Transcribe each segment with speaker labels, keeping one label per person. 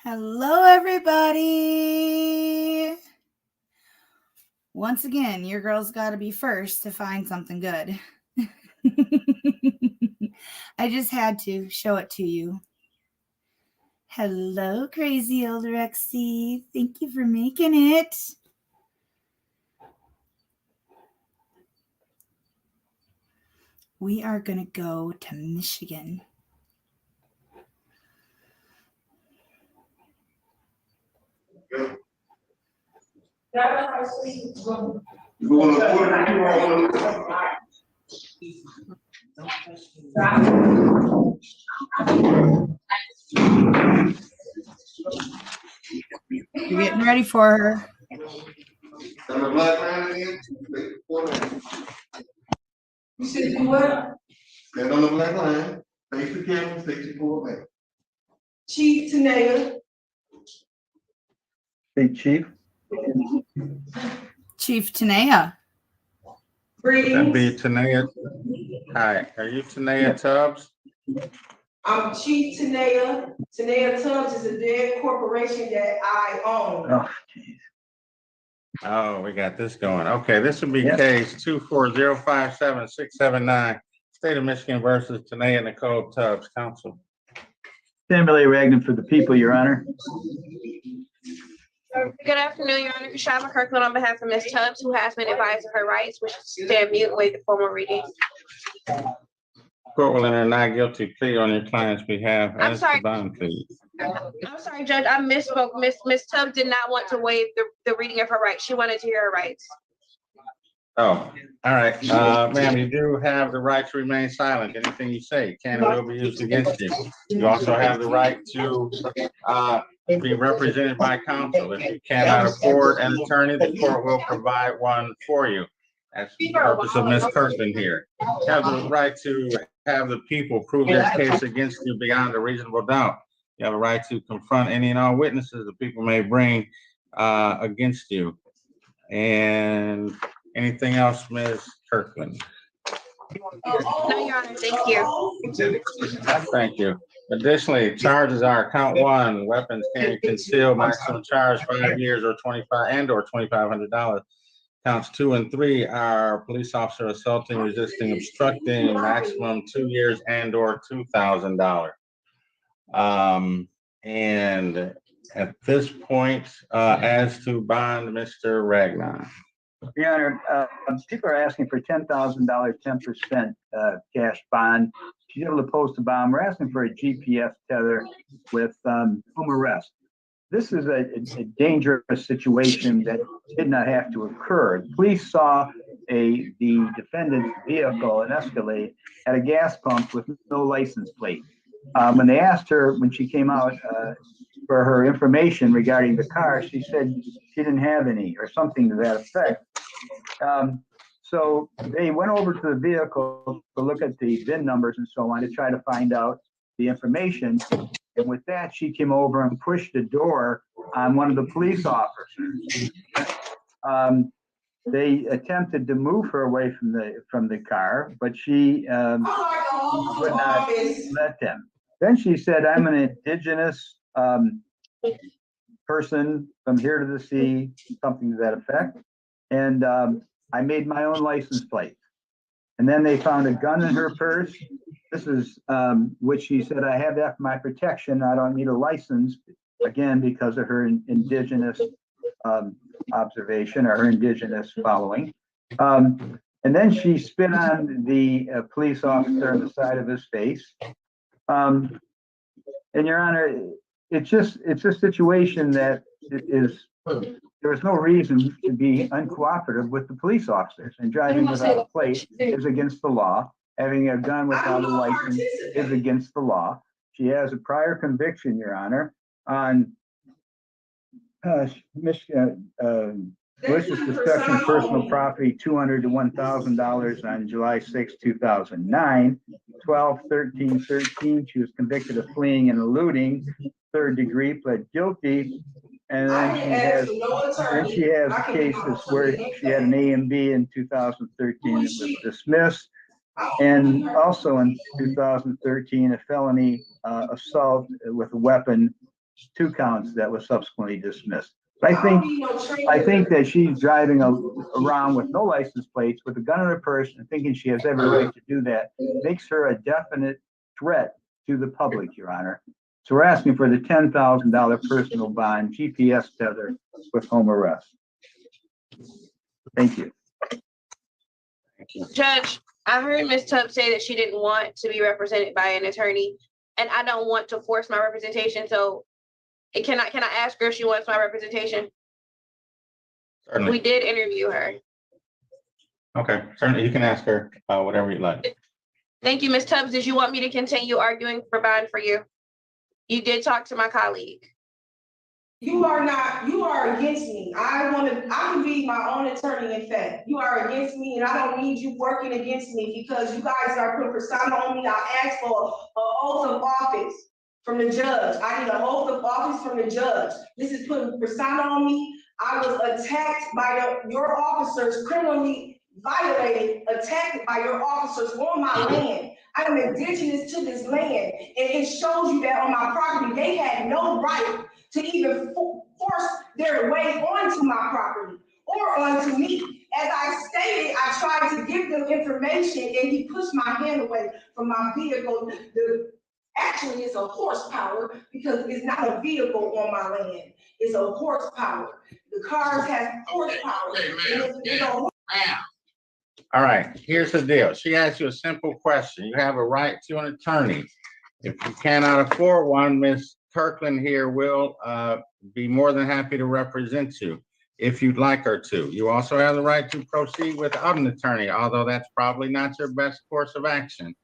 Speaker 1: Hello, everybody. Once again, your girl's got to be first to find something good. I just had to show it to you. Hello, crazy old Rexy. Thank you for making it. We are going to go to Michigan. You're getting ready for her.
Speaker 2: You said you what? Stand on the black line, face the camera, face the forward back. Chief Tanea.
Speaker 3: Hey, Chief.
Speaker 1: Chief Tanea.
Speaker 4: That'd be Tanea. Hi, are you Tanea Tubbs?
Speaker 2: I'm Chief Tanea. Tanea Tubbs is a dead corporation that I own.
Speaker 3: Oh, geez.
Speaker 4: Oh, we got this going. Okay, this would be
Speaker 3: Yes.
Speaker 4: case 24057-679, State of Michigan versus Tanea Nicole Tubbs. Counsel.
Speaker 3: Timberlake Ragnan for the people, Your Honor.
Speaker 5: Good afternoon, Your Honor. Kashava Kirkland on behalf of Ms. Tubbs, who has been advised of her rights, which is to stand mute and waive the formal reading.
Speaker 4: Court will enter a not guilty plea on your client's behalf.
Speaker 5: I'm
Speaker 4: As
Speaker 5: sorry.
Speaker 4: to bond, please.
Speaker 5: I'm sorry, Judge, I misspoke. Ms. Tubbs did not want to waive the reading of her rights. She wanted to hear her rights.
Speaker 4: Oh, all right. Ma'am, you do have the right to remain silent. Anything you say can and will be used against you. You also have the right to be represented by counsel. If you cannot afford an attorney, the court will provide one for you. That's the purpose of Ms. Kirkland here. You have the right to have the people prove their case against you beyond a reasonable doubt. You have a right to confront any and all witnesses the people may bring against you. And anything else, Ms. Kirkland?
Speaker 5: No, Your Honor, thank you.
Speaker 4: Thank you. Additionally, charges are count 1, weapons carrying concealed, maximum charge 5 years or $2,500. Counts 2 and 3 are police officer assaulting, resisting, obstructing, maximum 2 years and or $2,000. And at this point, as to bond, Mr. Ragnar.
Speaker 3: Your Honor, people are asking for $10,000, 10% cash bond. She's able to post a bond. We're asking for a GPS tether with home arrest. This is a dangerous situation that did not have to occur. Police saw the defendant's vehicle, an Escalade, at a gas pump with no license plate. When they asked her, when she came out for her information regarding the car, she said she didn't have any or something to that effect. So they went over to the vehicle to look at the VIN numbers and so on to try to find out the information. And with that, she came over and pushed the door on one of the police officers. They attempted to move her away from the car, but she would not let them. Then she said, "I'm an Indigenous person from here to the sea," something to that effect. And I made my own license plate. And then they found a gun in her purse. This is which she said, "I have that for my protection. I don't need a license," again, because of her Indigenous observation or her Indigenous following. And then she spit on the police officer on the side of his face. And Your Honor, it's a situation that there was no reason to be uncooperative with the police officers, and driving without a plate is against the law. Having a gun without a license is against the law. She has a prior conviction, Your Honor, on malicious destruction of personal property, $200 to $1,000 on July 6, 2009. 12-13-13, she was convicted of fleeing and eluding, 3rd degree, pled guilty. And then she has cases where she had an A and B in 2013 that was dismissed. And also in 2013, a felony assault with a weapon 2 counts that was subsequently dismissed. But I think that she's driving around with no license plates, with a gun in her purse, and thinking she has every right to do that makes her a definite threat to the public, Your Honor. So we're asking for the $10,000 personal bond, GPS tether with home arrest. Thank you.
Speaker 5: Judge, I heard Ms. Tubbs say that she didn't want to be represented by an attorney, and I don't want to force my representation. So can I ask her if she wants my representation?
Speaker 4: Certainly.
Speaker 5: We did interview her.
Speaker 4: Okay, certainly you can ask her whatever you'd like.
Speaker 5: Thank you, Ms. Tubbs. Did you want me to continue arguing for bond for you? You did talk to my colleague.
Speaker 6: You are against me. I can be my own attorney, in fact. You are against me, and I don't need you working against me because you guys are putting persona on me. I asked for an oath of office from the judge. I need an oath of office from the judge. This is putting persona on me. I was attacked by your officers, criminally violated, attacked by your officers on my land. I am indigenous to this land, and it shows you that on my property, they had no right to even force their way onto my property or onto me. As I stated, I tried to give them information, and he pushed my hand away from my vehicle. Actually, it's a horsepower because it's not a vehicle on my land. It's a horsepower. The cars have horsepower.
Speaker 4: All right, here's the deal. She asked you a simple question. You have a right to an attorney. If you cannot afford one, Ms. Kirkland here will be more than happy to represent you if you'd like her to. You also have the right to proceed without an attorney, although that's probably not your best course of action.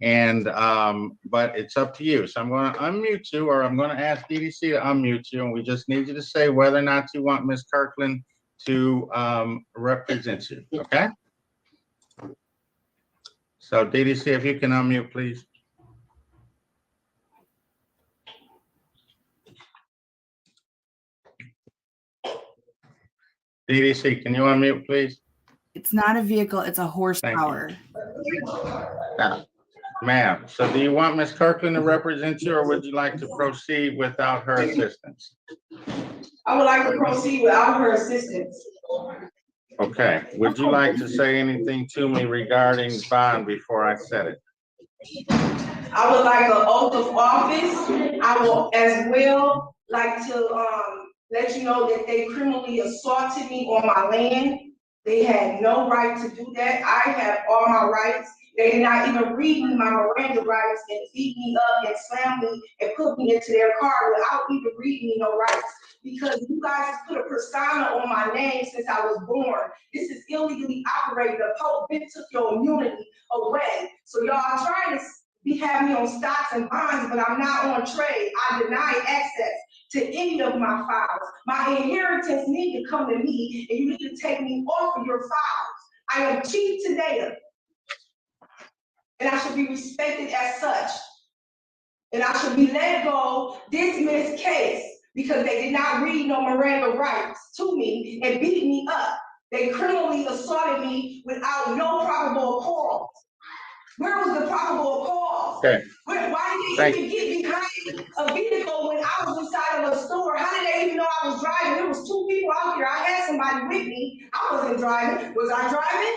Speaker 4: And but it's up to you. So I'm going to unmute you, or I'm going to ask DDC to unmute you, and we just need you to say whether or not you want Ms. Kirkland to represent you. Okay? So DDC, if you can unmute, please. DDC, can you unmute, please?
Speaker 1: It's not a vehicle, it's a horsepower.
Speaker 4: Ma'am, so do you want Ms. Kirkland to represent you, or would you like to proceed without her assistance?
Speaker 6: I would like to proceed without her assistance.
Speaker 4: Okay, would you like to say anything to me regarding bond before I set it?
Speaker 6: I would like an oath of office. I will as well like to let you know that they criminally assaulted me on my land. They had no right to do that. I have all my rights. They did not even read me my Miranda rights and beat me up and slam me and put me into their car without even reading me no rights. Because you guys put a persona on my name since I was born. This is illegally operated. The Pope took your immunity away. So y'all are trying to have me on stocks and bonds, but I'm not on trade. I deny access to any of my files. My inheritance need to come to me, and you need to take me off of your files. I am chief to data, and I should be respected as such. And I should be let go, dismissed case, because they did not read no Miranda rights to me and beat me up. They criminally assaulted me without no probable cause. Where was the probable cause?
Speaker 4: Okay.
Speaker 6: Why did they even get behind a vehicle when I was inside of a store? How did they even know I was driving? There was 2 people out here. I had somebody with me. I wasn't driving. Was I driving?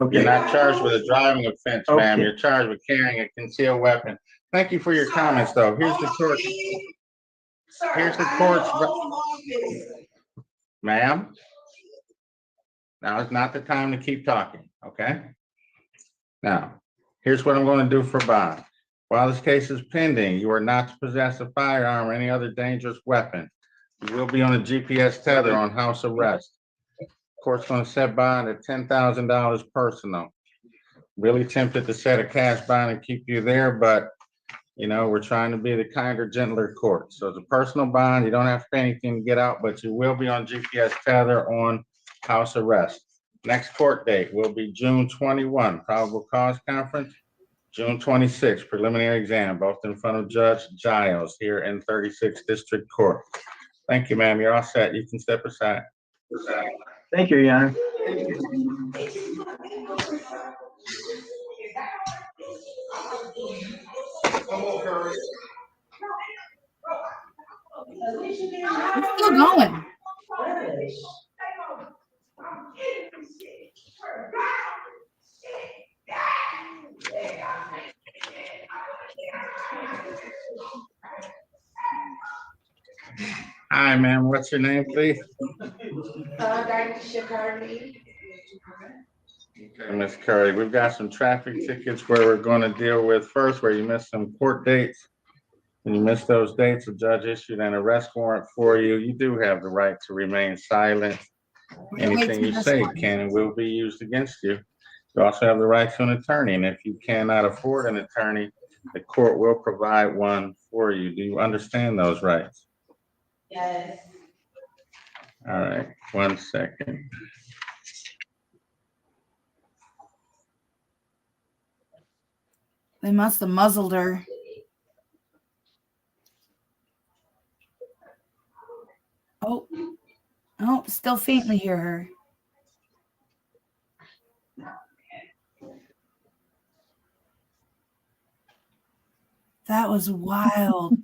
Speaker 3: Okay.
Speaker 4: You're not charged with a driving offense, ma'am.
Speaker 3: Okay.
Speaker 4: You're charged with carrying a concealed weapon. Thank you for your comments, though. Here's the court. Here's the court's. Ma'am, now is not the time to keep talking, okay? Now, here's what I'm going to do for bond. While this case is pending, you are not to possess a firearm or any other dangerous weapon. You will be on a GPS tether on house arrest. Court's going to set bond at $10,000 personal. Really tempted to set a cash bond and keep you there, but you know, we're trying to be the kinder, gentler court. So it's a personal bond. You don't have to pay anything to get out, but you will be on GPS tether on house arrest. Next court date will be June 21, probable cause conference. June 26, preliminary exam, both in front of Judge Giles here in 36th District Court. Thank you, ma'am. You're all set. You can step aside.
Speaker 3: Thank you, Your Honor.
Speaker 1: going.
Speaker 4: Hi, ma'am. What's your name, please? Okay, Ms. Curry, we've got some traffic tickets where we're going to deal with first where you missed some court dates. When you missed those dates, the judge issued an arrest warrant for you. You do have the right to remain silent. Anything you say can and will be used against you. You also have the right to an attorney, and if you cannot afford an attorney, the court will provide one for you. Do you understand those rights?
Speaker 6: Yes.
Speaker 4: All right, 1 second.
Speaker 1: They must have muzzled her. Oh, still faintly hear her. That was wild.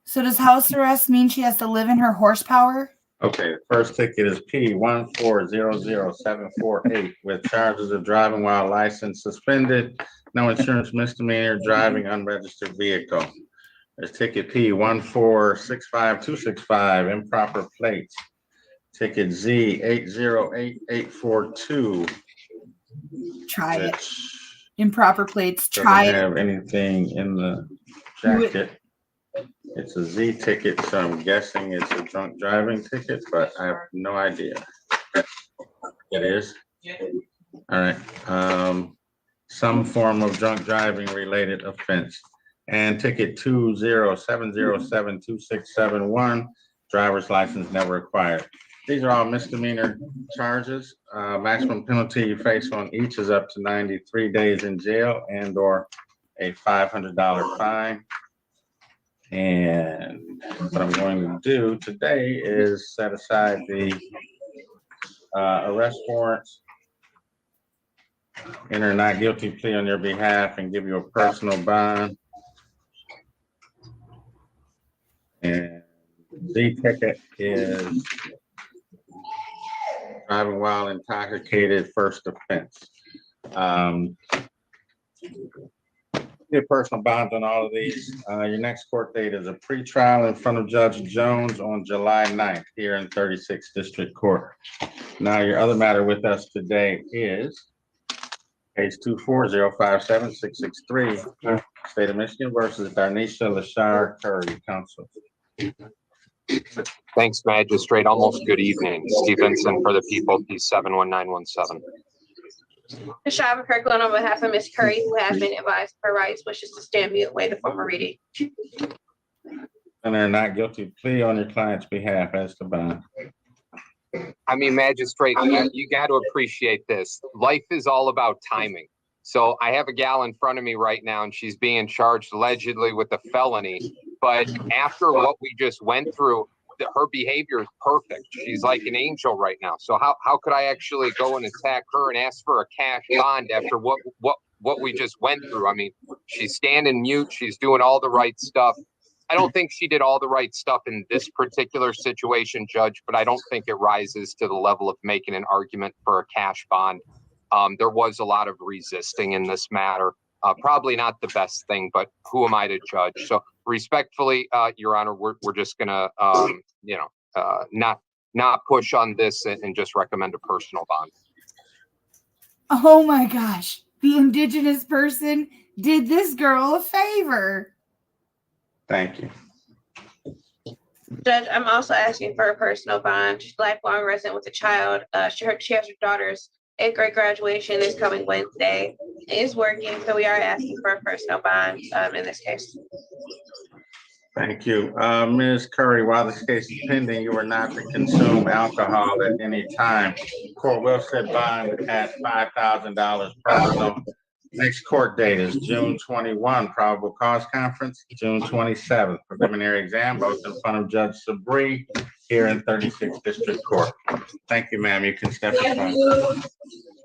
Speaker 1: So does house arrest mean she has to live in her horsepower?
Speaker 4: Okay, the first ticket is P1400748 with charges of driving while license suspended, no insurance misdemeanor, driving unregistered vehicle. There's ticket P1465265, improper plates. Ticket Z808842.
Speaker 1: Try it. Improper plates. Try it.
Speaker 4: Doesn't have anything in the jacket. It's a Z ticket, so I'm guessing it's a drunk driving ticket, but I have no idea. It is? All right. Some form of drunk driving related offense. And ticket 207072671, driver's license never required. These are all misdemeanor charges. Maximum penalty you face on each is up to 93 days in jail and or a $500 fine. And what I'm going to do today is set aside the arrest warrants, enter a not guilty plea on your behalf, and give you a personal bond. And Z ticket is driving while intoxicated, first offense. Get personal bonds on all of these. Your next court date is a pretrial in front of Judge Jones on July 9th here in 36th District Court. Now, your other matter with us today is case 24057-663, State of Michigan versus Darnisha Lashar Curry, counsel.
Speaker 7: Thanks, Magistrate. Almost good evening. Stevenson for the people, P71917.
Speaker 5: Shava Kirkland on behalf of Ms. Curry, who has been advised her rights, wishes to stand mute, waive the formal reading.
Speaker 4: And they're not guilty plea on your client's behalf as to bond.
Speaker 7: I mean, Magistrate, you got to appreciate this. Life is all about timing. So I have a gal in front of me right now, and she's being charged allegedly with a felony. But after what we just went through, her behavior is perfect. She's like an angel right now. So how could I actually go and attack her and ask for a cash bond after what we just went through? I mean, she's standing mute. She's doing all the right stuff. I don't think she did all the right stuff in this particular situation, Judge, but I don't think it rises to the level of making an argument for a cash bond. There was a lot of resisting in this matter. Probably not the best thing, but who am I to judge? So respectfully, Your Honor, we're just gonna, not push on this and just recommend a personal bond.
Speaker 1: Oh my gosh. The Indigenous person did this girl a favor.
Speaker 4: Thank you.
Speaker 5: Judge, I'm also asking for a personal bond. She's a lifelong resident with a child. She has her daughter's 8th grade graduation is coming Wednesday. Is working, so we are asking for a personal bond in this case.
Speaker 4: Thank you. Ms. Curry, while this case is pending, you are not to consume alcohol at any time. Court will set bond at $5,000 personal. Next court date is June 21, probable cause conference, June 27th, preliminary exam, both in front of Judge Sabri here in 36th District Court. Thank you, ma'am. You can step aside.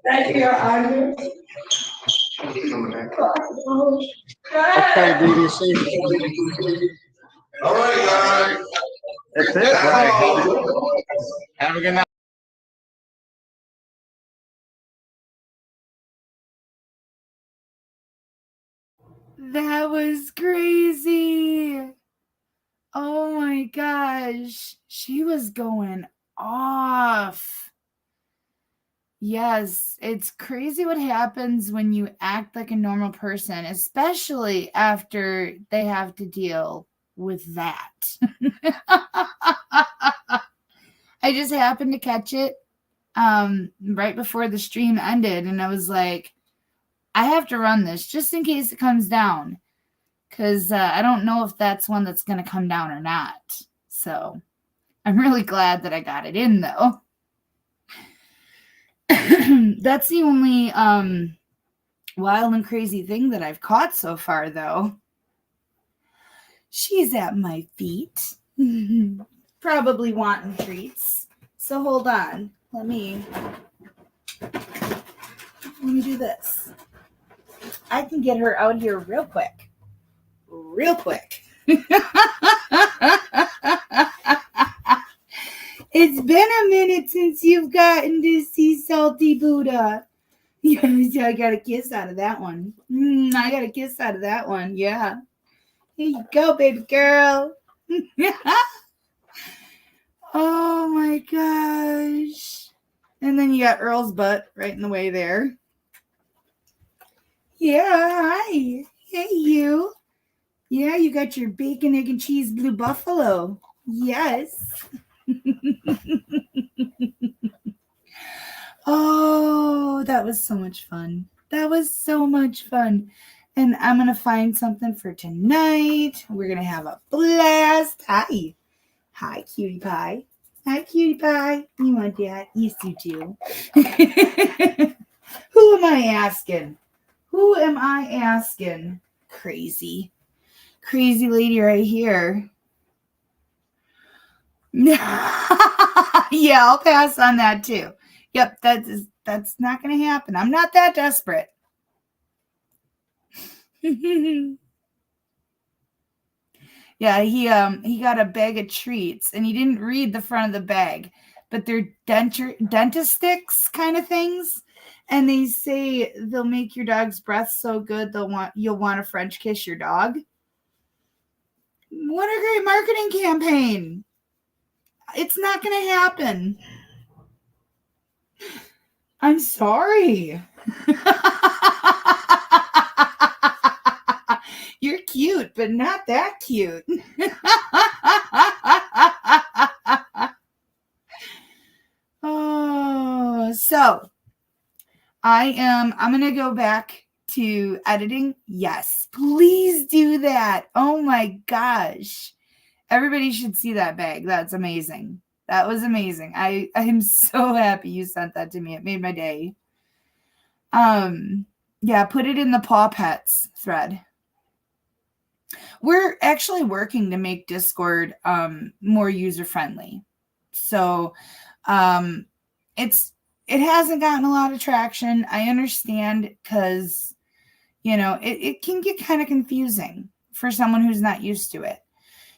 Speaker 6: Thank you, Your Honor.
Speaker 4: Okay, DDC.
Speaker 2: All right, guys.
Speaker 3: That's it.
Speaker 4: All right. Have a good night.
Speaker 1: That was crazy. Oh my gosh. She was going off. Yes, it's crazy what happens when you act like a normal person, especially after they have to deal with that. I just happened to catch it right before the stream ended, and I was like, I have to run this just in case it comes down, because I don't know if that's one that's going to come down or not. So I'm really glad that I got it in, though. That's the only wild and crazy thing that I've caught so far, though. She's at my feet, probably wanting treats. So hold on. Let me do this. I can get her out here real quick. Real quick. It's been a minute since you've gotten to see Salty Buddha. Yes, I got a kiss out of that one. I got a kiss out of that one. Yeah. Here you go, baby girl. Oh my gosh. And then you got Earl's butt right in the way there. Yeah, hi. Hey, you. Yeah, you got your bacon, egg, and cheese blue buffalo. Yes. Oh, that was so much fun. That was so much fun. And I'm going to find something for tonight. We're going to have a blast. Hi. Hi, cutie pie. Hi, cutie pie. You want that? Yes, you do. Who am I asking? Who am I asking? Crazy. Crazy lady right here. Yeah, I'll pass on that too. Yep, that's not going to happen. I'm not that desperate. Yeah, he got a bag of treats, and he didn't read the front of the bag, but they're dentist sticks kind of things, and they say they'll make your dog's breath so good you'll want to French kiss your dog. What a great marketing campaign! It's not going to happen. I'm sorry. You're cute, but not that cute. Oh, so I'm going to go back to editing. Yes, please do that. Oh my gosh. Everybody should see that bag. That's amazing. That was amazing. I am so happy you sent that to me. It made my day. Yeah, put it in the Paw Pets thread. We're actually working to make Discord more user-friendly. So it hasn't gotten a lot of traction. I understand, because it can get kind of confusing for someone who's not used to it.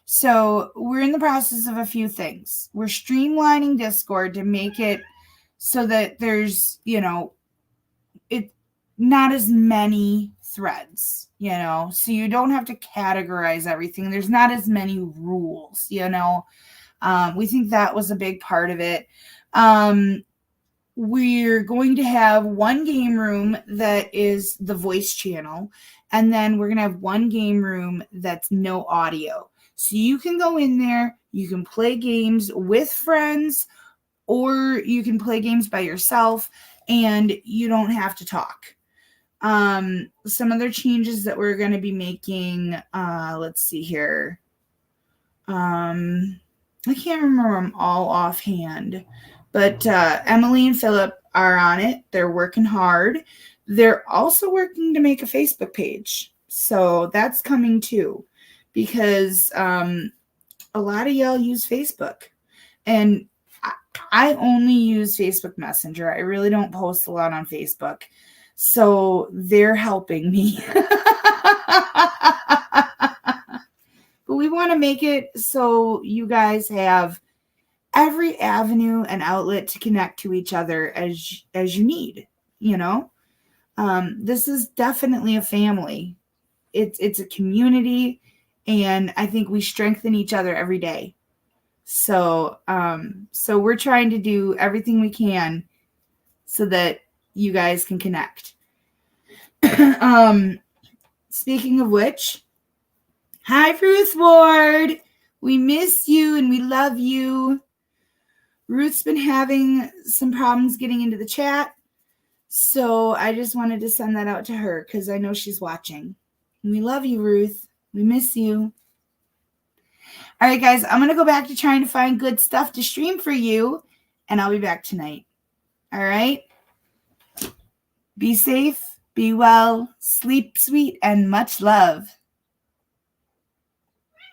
Speaker 1: So we're in the process of a few things. We're streamlining Discord to make it so that there's, it not as many threads, so you don't have to categorize everything. There's not as many rules, we think that was a big part of it. We're going to have one game room that is the voice channel, and then we're going to have one game room that's no audio. So you can go in there, you can play games with friends, or you can play games by yourself, and you don't have to talk. Some other changes that we're going to be making, let's see here. I can't remember them all offhand, but Emily and Philip are on it. They're working hard. They're also working to make a Facebook page. So that's coming too, because a lot of y'all use Facebook, and I only use Facebook Messenger. I really don't post a lot on Facebook. So they're helping me. But we want to to make it so you guys have every avenue and outlet to connect to each other as you need, you know. This is definitely a family. It's a community, and I think we strengthen each other every day. So so we're trying to do everything we can so that you guys can connect. Speaking of which, hi Ruth Ward. We miss you and we love you. Ruth's been having some problems getting into the chat, so I just wanted to send that out to her because I know she's watching. And we love you, Ruth. We miss you. All right, guys, I'm going to go back to trying to find good stuff to stream for you, and I'll be back tonight. All right? Be safe, be well, sleep sweet, and much love.